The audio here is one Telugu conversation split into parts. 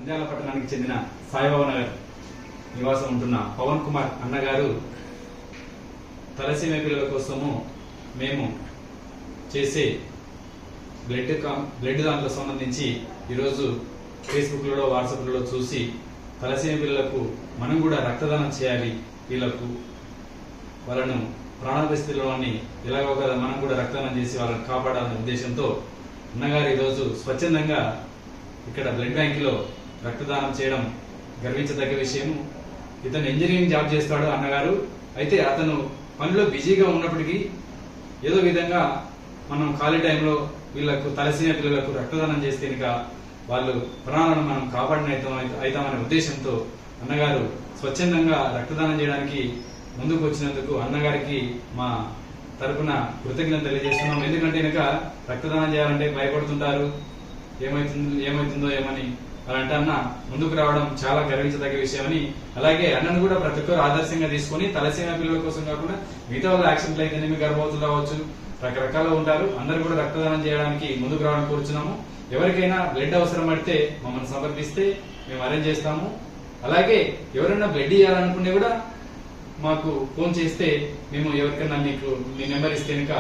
నంద్యాల పట్టణానికి చెందిన సాయిబాబా నగర్ నివాసం ఉంటున్న పవన్ కుమార్ అన్నగారు తలసీమియా పిల్లల కోసము మేము చేసే బ్లడ్ దాంట్లో సంబంధించి ఈరోజు ఫేస్బుక్లలో వాట్సాప్లలో చూసి తలసీమియా పిల్లలకు మనం కూడా రక్తదానం చేయాలి, వాళ్ళను ప్రాణ పరిస్థితుల్లోని ఎలాగో కదా మనం కూడా రక్తదానం చేసి వాళ్ళని కాపాడాలనే ఉద్దేశంతో అన్నగారు ఈరోజు స్వచ్ఛందంగా ఇక్కడ బ్లడ్ బ్యాంకులో రక్తదానం చేయడం గర్వించదగ్గ విషయం. ఇతను ఇంజనీరింగ్ జాబ్ చేస్తాడు అన్నగారు. అయితే అతను పనిలో బిజీగా ఉన్నప్పటికీ ఏదో విధంగా మనం ఖాళీ టైంలో వీళ్ళకు తలసీమియా పిల్లలకు రక్తదానం చేస్తే ఇంకా వాళ్ళు ప్రాణాలను మనం కాపాడిన అవుతామనే ఉద్దేశంతో అన్నగారు స్వచ్ఛందంగా రక్తదానం చేయడానికి ముందుకు వచ్చినందుకు అన్నగారికి మా తరపున కృతజ్ఞత తెలియజేస్తున్నాం. ఎందుకంటే కనుక రక్తదానం చేయాలంటే భయపడుతుంటారు, ఏమైతుందో ఏమని. అలాంటి అన్న ముందుకు రావడం చాలా గర్వించదగ్గ విషయమని, అలాగే అన్నను కూడా ప్రతి ఒక్కరు ఆదర్శంగా తీసుకుని తలసీమియా పిల్లల కోసం కాకుండా మిగతా వాళ్ళ యాక్సిడెంట్లు అయితేనేమి, గర్భవతులు కావచ్చు, రకరకాలు ఉంటారు. అందరూ కూడా రక్తదానం చేయడానికి ముందుకు రావడం కోరుచున్నాము. ఎవరికైనా బ్లడ్ అవసరం పడితే మమ్మల్ని సంప్రదిస్తే మేము అరేంజ్ చేస్తాము. అలాగే ఎవరైనా బ్లడ్ ఇవ్వాలనుకుంటే కూడా మాకు ఫోన్ చేస్తే మేము ఎవరికైనా మీకు మీ నెంబర్ ఇస్తే కనుక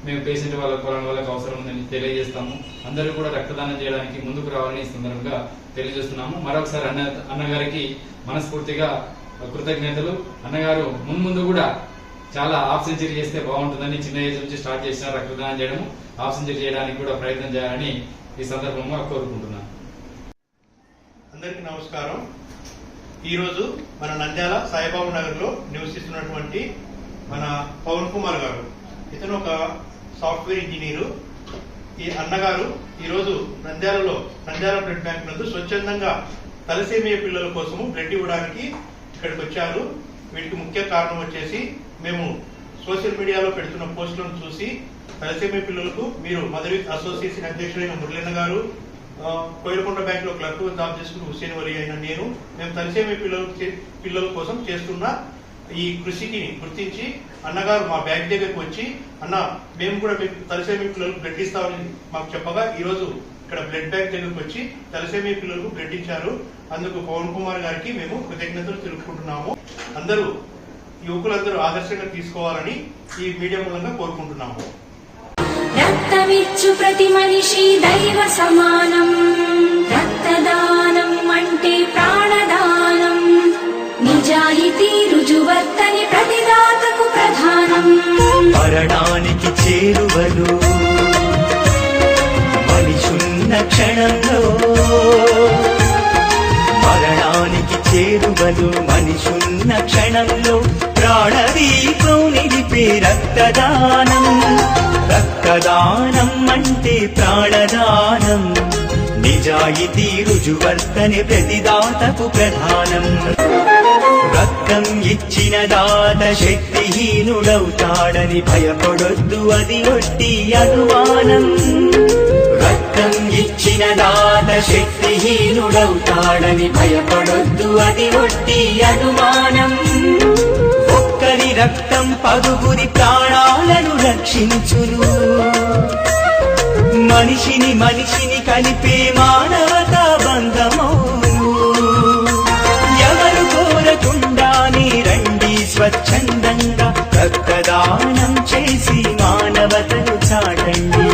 మేము పేషెంట్ వాళ్ళకి అవసరం ఉందని తెలియజేస్తాము. అందరూ కూడా రక్తదానం చేయడానికి ముందుకు రావాలని సందర్భంగా తెలియజేస్తున్నాము. మరొకసారి అన్నగారికి మనస్ఫూర్తిగా కృతజ్ఞతలు. అన్నగారు ముందు కూడా చాలా హాఫ్ సెంచరీ చేస్తే బాగుంటుందని చిన్న ఏజ్ నుంచి స్టార్ట్ చేసిన రక్తదానం చేయడము, హాఫ్ సెంచరీ చేయడానికి కూడా ప్రయత్నం చేయాలని ఈ సందర్భంగా కోరుకుంటున్నాను. అందరికీ నమస్కారం. ఈరోజు మన నంద్యాల సాయిబాబా నగర్ లో నివసిస్తున్నటువంటి మన పవన్ కుమార్ గారు, ఇతను ఒక సాఫ్ట్వేర్ ఇంజనీరు. ఈ అన్నగారు ఈరోజు నంద్యాల బ్లడ్ బ్యాంక్ నందు స్వచ్ఛందంగా తలసీమియా పిల్లల కోసము బ్లడ్ ఇవ్వడానికి ఇక్కడికి వచ్చారు. వీటికి ముఖ్య కారణం వచ్చేసి మేము సోషల్ మీడియాలో పెడుతున్న పోస్టులను చూసి తలసీమియా పిల్లలకు మీరు మదర్ అసోసియేషన్ అధ్యక్షుడైన మురళీన్న గారు, కోయిలకొండ బ్యాంక్ లో క్లర్క్ జాబ్ చేసుకున్న హుసేన్ వలి అయిన మేము తలసీమియా పిల్లల కోసం చేస్తున్న ఈ కృషికి గుర్తించి అన్నగారు మా బ్యాంక్ దగ్గరకు వచ్చి, అన్న మేము కూడా తలసీమియా పిల్లలకు బ్లడ్ ఇస్తామని మాకు చెప్పగా ఈరోజు ఇక్కడ బ్లడ్ బ్యాంక్ దగ్గరకు వచ్చి తలసీమియా పిల్లలకు బ్లడ్ ఇచ్చారు. అందుకు పవన్ కుమార్ గారికి మేము కృతజ్ఞతలు తెలుపుకుంటున్నాము. అందరూ యువకులందరూ ఆదర్శంగా తీసుకోవాలని ఈ మీడియా మూలంగా కోరుకుంటున్నాము. రక్తమిచ్చు ప్రతి మనిషి దైవ సమానం, రక్తదానం అంటే ప్రాణదానం, నిజాయితీ రుజువర్తని ప్రతిదాతకు ప్రధానం. మరణానికి చేరువలు మనిషున్న క్షణంలో, మరణానికి చేరువలు మనిషున్న క్షణంలో ప్రాణదీపం నిలిపే రక్తదానం. రక్తదానం అంటే ప్రాణదానం, నిజాయితీ రుజువర్తని ప్రతిదాతకు ప్రధానం. రక్తం ఇచ్చిన దాత శక్తిహీనుడవుతాడని భయపడొద్దు, అది ఒట్టి అనుమానం. రక్తం ఇచ్చిన దాత శక్తిహీనుడవుతాడని భయపడొద్దు, అది ఒట్టి అనుమానం. ఒక్కరి రక్తం పదుగురి ప్రాణాలను రక్షించును. మనిషిని కలిపే మానవతా బంధమౌను. ఎవరు కోరకుండానే రండి స్వచ్ఛందంగా రక్తదానం చేసి మానవతను చాటండి.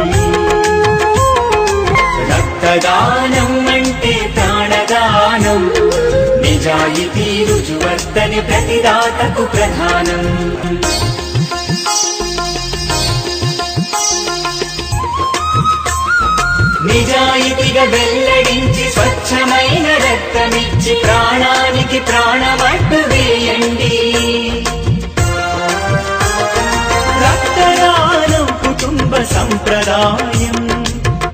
రక్తదానం అంటే ప్రాణదానం, నిజాయితీ రుజువర్తని ప్రతిదాతకు ప్రధానం. నిజాయితీగా వెల్లడించి స్వచ్ఛమైన రక్తమిచ్చి ప్రాణానికి ప్రాణమట్టు వేయండి. రక్తదానం కుటుంబ సంప్రదాయం,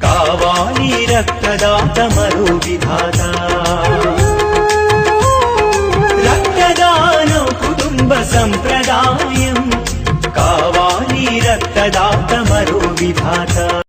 కావాలి రక్తదాత మరో విధాత. రక్తదానం కుటుంబ సంప్రదాయం, కావాలి రక్తదాత మరో విధాత.